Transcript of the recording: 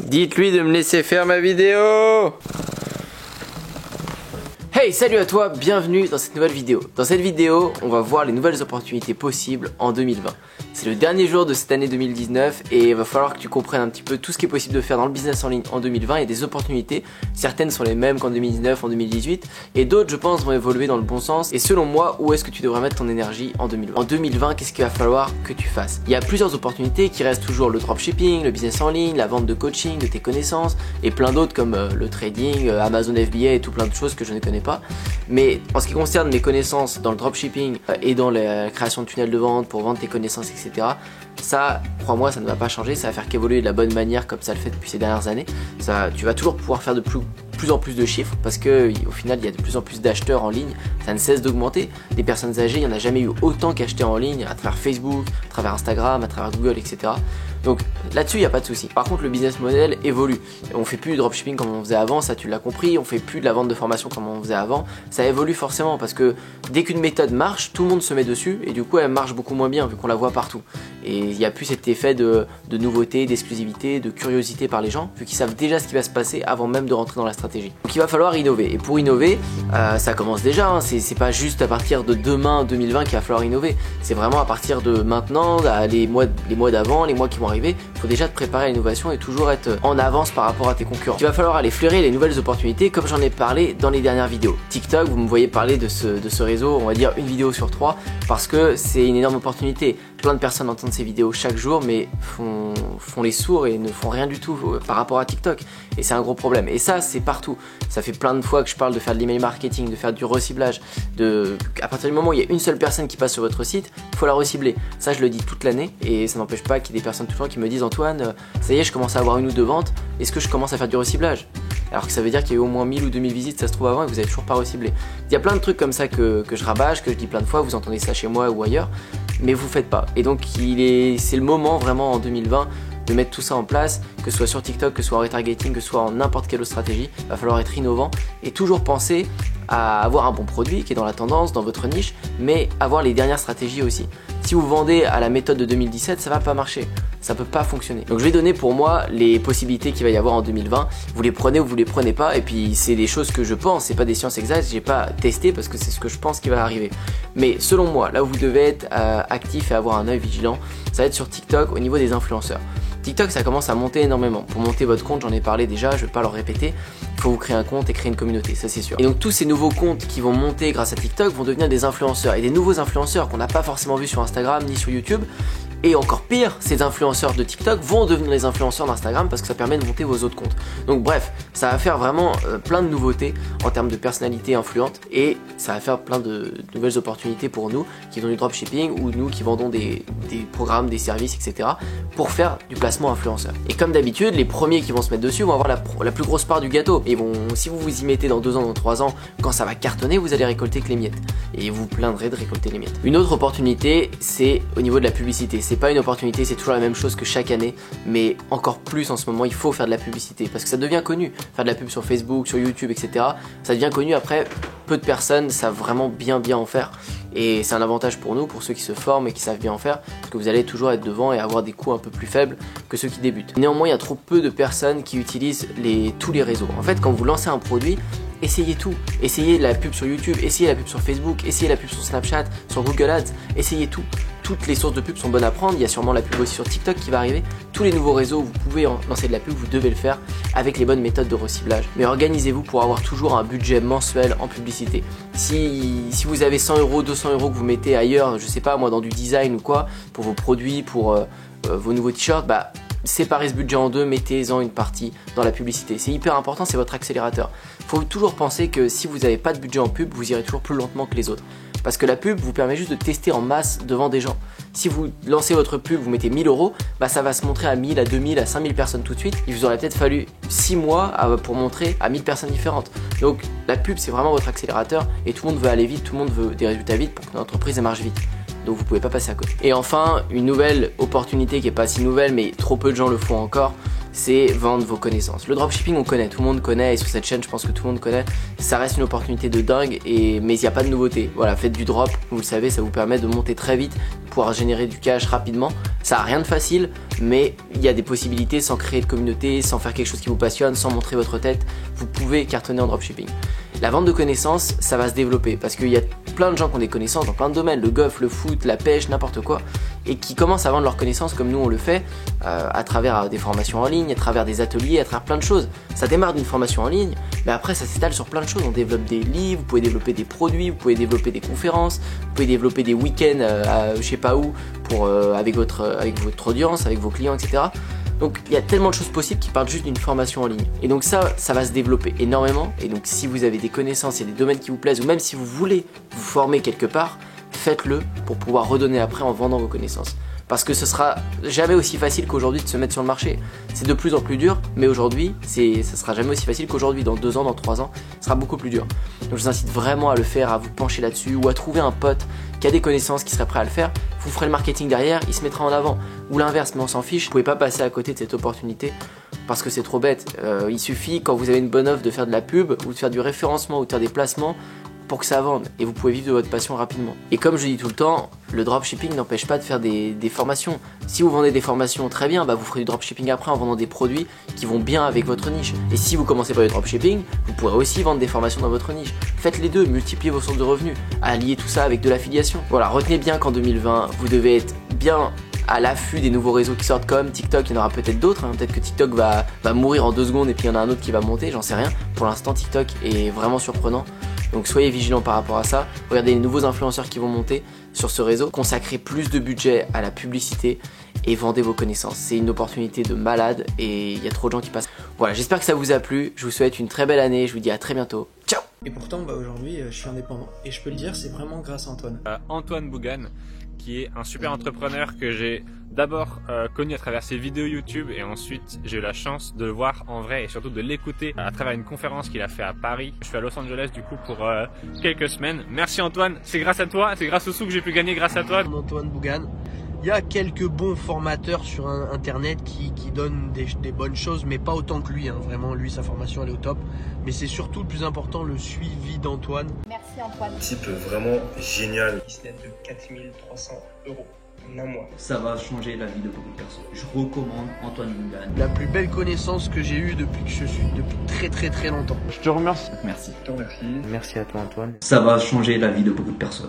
Dites-lui de me laisser faire ma vidéo. Hey, salut à toi, bienvenue dans cette nouvelle vidéo. Dans cette vidéo, on va voir les nouvelles opportunités possibles en 2020. C'est le dernier jour de cette année 2019 et il va falloir que tu comprennes un petit peu tout ce qui est possible de faire dans le business en ligne en 2020. Il y a des opportunités, certaines sont les mêmes qu'en 2019, en 2018 et d'autres je pense vont évoluer dans le bon sens. Et selon moi, où est-ce que tu devrais mettre ton énergie en 2020 ? En 2020, qu'est-ce qu'il va falloir que tu fasses ? Il y a plusieurs opportunités qui restent toujours le dropshipping, le business en ligne, la vente de coaching, de tes connaissances et plein d'autres comme le trading, Amazon FBA et tout plein de choses que je ne connais pas. Mais en ce qui concerne mes connaissances dans le dropshipping et dans la création de tunnels de vente pour vendre tes connaissances, etc., ça, crois-moi, ça ne va pas changer, ça va faire qu'évoluer de la bonne manière comme ça le fait depuis ces dernières années. Tu vas toujours pouvoir faire de plus en plus de chiffres parce que au final il y a de plus en plus d'acheteurs en ligne, ça ne cesse d'augmenter. Des personnes âgées, il n'y en a jamais eu autant qu'acheter en ligne à travers Facebook, à travers Instagram, à travers Google, etc. Donc là-dessus il n'y a pas de souci. Par contre le business model évolue. On fait plus du dropshipping comme on faisait avant, ça tu l'as compris, on fait plus de la vente de formation comme on faisait avant. Ça évolue forcément parce que dès qu'une méthode marche, tout le monde se met dessus et du coup elle marche beaucoup moins bien vu qu'on la voit partout. Et il n'y a plus cet effet de nouveauté, d'exclusivité, de curiosité par les gens vu qu'ils savent déjà ce qui va se passer avant même de rentrer dans la stratégie. Donc il va falloir innover et pour innover, ça commence déjà, hein. C'est pas juste à partir de demain 2020 qu'il va falloir innover, c'est vraiment à partir de maintenant, les mois d'avant, les mois qui vont arriver. Il faut déjà te préparer à l'innovation et toujours être en avance par rapport à tes concurrents. Il va falloir aller flairer les nouvelles opportunités comme j'en ai parlé dans les dernières vidéos. TikTok, vous me voyez parler de ce réseau, on va dire une vidéo sur 3 parce que c'est une énorme opportunité. Plein de personnes entendent ces vidéos chaque jour mais font les sourds et ne font rien du tout par rapport à TikTok et c'est un gros problème. Et ça c'est partout, ça fait plein de fois que je parle de faire de l'email marketing, de faire du reciblage, à partir du moment où il y a une seule personne qui passe sur votre site, il faut la recibler. Ça je le dis toute l'année et ça n'empêche pas qu'il y ait des personnes tout le temps qui me disent Antoine, ça y est je commence à avoir une ou deux ventes, est-ce que je commence à faire du reciblage ? Alors que ça veut dire qu'il y a eu au moins 1000 ou 2000 visites, ça se trouve avant et vous avez toujours pas reciblé. Il y a plein de trucs comme ça que je rabâche, que je dis plein de fois, vous entendez ça chez moi ou ailleurs, mais vous faites pas. Et donc c'est le moment vraiment en 2020 de mettre tout ça en place, que ce soit sur TikTok, que ce soit en retargeting, que ce soit en n'importe quelle autre stratégie. Il va falloir être innovant et toujours penser à avoir un bon produit qui est dans la tendance, dans votre niche, mais avoir les dernières stratégies aussi. Si vous vendez à la méthode de 2017, ça va pas marcher, ça peut pas fonctionner. Donc je vais donner pour moi les possibilités qu'il va y avoir en 2020. Vous les prenez ou vous les prenez pas, et puis c'est des choses que je pense, c'est pas des sciences exactes, j'ai pas testé parce que c'est ce que je pense qui va arriver. Mais selon moi, là où vous devez être actif et avoir un œil vigilant, ça va être sur TikTok au niveau des influenceurs. TikTok ça commence à monter énormément. Pour monter votre compte, j'en ai parlé déjà, je vais pas le répéter. Il faut vous créer un compte et créer une communauté, ça c'est sûr. Et donc tous ces nouveaux comptes qui vont monter grâce à TikTok vont devenir des influenceurs. Et des nouveaux influenceurs qu'on n'a pas forcément vus sur Instagram ni sur YouTube. Et encore pire, ces influenceurs de TikTok vont devenir les influenceurs d'Instagram parce que ça permet de monter vos autres comptes. Donc bref, ça va faire vraiment plein de nouveautés en termes de personnalité influente et ça va faire plein de nouvelles opportunités pour nous qui vendons du dropshipping ou nous qui vendons des programmes, des services, etc. pour faire du placement influenceur. Et comme d'habitude, les premiers qui vont se mettre dessus vont avoir la plus grosse part du gâteau. Et si vous vous y mettez dans 2 ans, dans 3 ans, quand ça va cartonner, vous allez récolter que les miettes. Et vous vous plaindrez de récolter les miettes. Une autre opportunité, c'est au niveau de la publicité. C'est pas une opportunité, c'est toujours la même chose que chaque année, mais encore plus en ce moment, il faut faire de la publicité parce que ça devient connu. Faire de la pub sur Facebook, sur YouTube, etc. Ça devient connu. Après, peu de personnes savent vraiment bien en faire. Et c'est un avantage pour nous, pour ceux qui se forment et qui savent bien en faire, parce que vous allez toujours être devant et avoir des coûts un peu plus faibles que ceux qui débutent. Néanmoins, il y a trop peu de personnes qui utilisent tous les réseaux. En fait, quand vous lancez un produit, essayez tout. Essayez la pub sur YouTube, essayez la pub sur Facebook, essayez la pub sur Snapchat, sur Google Ads, essayez tout. Toutes les sources de pub sont bonnes à prendre, il y a sûrement la pub aussi sur TikTok qui va arriver. Tous les nouveaux réseaux, vous pouvez lancer de la pub, vous devez le faire avec les bonnes méthodes de reciblage. Mais organisez-vous pour avoir toujours un budget mensuel en publicité. Si vous avez 100 €, 200 € que vous mettez ailleurs, je sais pas moi, dans du design ou quoi, pour vos produits, pour vos nouveaux t-shirts, séparez ce budget en deux, mettez-en une partie dans la publicité. C'est hyper important, c'est votre accélérateur. Il faut toujours penser que si vous n'avez pas de budget en pub, vous irez toujours plus lentement que les autres. Parce que la pub vous permet juste de tester en masse devant des gens. Si vous lancez votre pub, vous mettez 1000 €, ça va se montrer à 1000, à 2000, à 5000 personnes tout de suite. Il vous aurait peut-être fallu 6 mois pour montrer à 1000 personnes différentes. Donc la pub c'est vraiment votre accélérateur et tout le monde veut aller vite, tout le monde veut des résultats vite pour que l'entreprise marche vite. Donc vous pouvez pas passer à côté. Et enfin, une nouvelle opportunité qui est pas si nouvelle mais trop peu de gens le font encore, c'est vendre vos connaissances. Le dropshipping on connaît, tout le monde connaît, et sur cette chaîne je pense que tout le monde connaît, ça reste une opportunité de dingue, mais il n'y a pas de nouveauté. Voilà, faites du drop, vous le savez, ça vous permet de monter très vite, pouvoir générer du cash rapidement. Ça n'a rien de facile, mais il y a des possibilités sans créer de communauté, sans faire quelque chose qui vous passionne, sans montrer votre tête, vous pouvez cartonner en dropshipping. La vente de connaissances, ça va se développer parce qu'il y a plein de gens qui ont des connaissances dans plein de domaines, le golf, le foot, la pêche, n'importe quoi, et qui commencent à vendre leurs connaissances comme nous on le fait, à travers des formations en ligne, à travers des ateliers, à travers plein de choses. Ça démarre d'une formation en ligne, mais après ça s'étale sur plein de choses. On développe des livres, vous pouvez développer des produits, vous pouvez développer des conférences, vous pouvez développer des week-ends je sais pas où, avec votre audience, avec vos clients, etc. Donc il y a tellement de choses possibles qui partent juste d'une formation en ligne. Et donc ça va se développer énormément. Et donc si vous avez des connaissances, il y a des domaines qui vous plaisent, ou même si vous voulez vous former quelque part, faites-le pour pouvoir redonner après en vendant vos connaissances. Parce que ce sera jamais aussi facile qu'aujourd'hui de se mettre sur le marché. C'est de plus en plus dur, mais aujourd'hui, ce sera jamais aussi facile qu'aujourd'hui. Dans 2 ans, dans 3 ans, ce sera beaucoup plus dur. Donc je vous incite vraiment à le faire, à vous pencher là-dessus, ou à trouver un pote qui a des connaissances, qui serait prêt à le faire. Vous ferez le marketing derrière, il se mettra en avant. Ou l'inverse, mais on s'en fiche. Vous pouvez pas passer à côté de cette opportunité parce que c'est trop bête. Il suffit, quand vous avez une bonne offre, de faire de la pub, ou de faire du référencement, ou de faire des placements, pour que ça vende, et vous pouvez vivre de votre passion rapidement. Et comme je dis tout le temps, le dropshipping n'empêche pas de faire des formations. Si vous vendez des formations très bien, vous ferez du dropshipping après en vendant des produits qui vont bien avec votre niche. Et si vous commencez par le dropshipping, vous pourrez aussi vendre des formations dans votre niche. Faites les deux, multipliez vos sources de revenus, alliez tout ça avec de l'affiliation. Voilà, retenez bien qu'en 2020, vous devez être bien à l'affût des nouveaux réseaux qui sortent comme TikTok. Il y en aura peut-être d'autres, peut-être que TikTok va mourir en 2 secondes et puis il y en a un autre qui va monter, j'en sais rien. Pour l'instant, TikTok est vraiment surprenant. Donc soyez vigilants par rapport à ça. Regardez les nouveaux influenceurs qui vont monter sur ce réseau. Consacrez plus de budget à la publicité et vendez vos connaissances. C'est une opportunité de malade et il y a trop de gens qui passent. Voilà, j'espère que ça vous a plu. Je vous souhaite une très belle année. Je vous dis à très bientôt. Ciao. Et pourtant, aujourd'hui, je suis indépendant. Et je peux le dire, c'est vraiment grâce à Antoine. Antoine Bougan, qui est un super entrepreneur que j'ai d'abord connu à travers ses vidéos YouTube, et ensuite j'ai eu la chance de le voir en vrai et surtout de l'écouter à travers une conférence qu'il a fait à Paris. Je suis à Los Angeles du coup pour quelques semaines. Merci Antoine, c'est grâce à toi, c'est grâce aux sous que j'ai pu gagner grâce à toi. Antoine Bougan. Il y a quelques bons formateurs sur internet qui donnent des bonnes choses, mais pas autant que lui. Vraiment, lui, sa formation elle est au top. Mais c'est surtout le plus important, le suivi d'Antoine. Merci Antoine. Type vraiment génial. Business de 4300 € en un mois. Ça va changer la vie de beaucoup de personnes. Je recommande Antoine Bougan. La plus belle connaissance que j'ai eue depuis que je suis, depuis très très très longtemps. Je te remercie. Merci. Je te remercie. Merci à toi Antoine. Ça va changer la vie de beaucoup de personnes.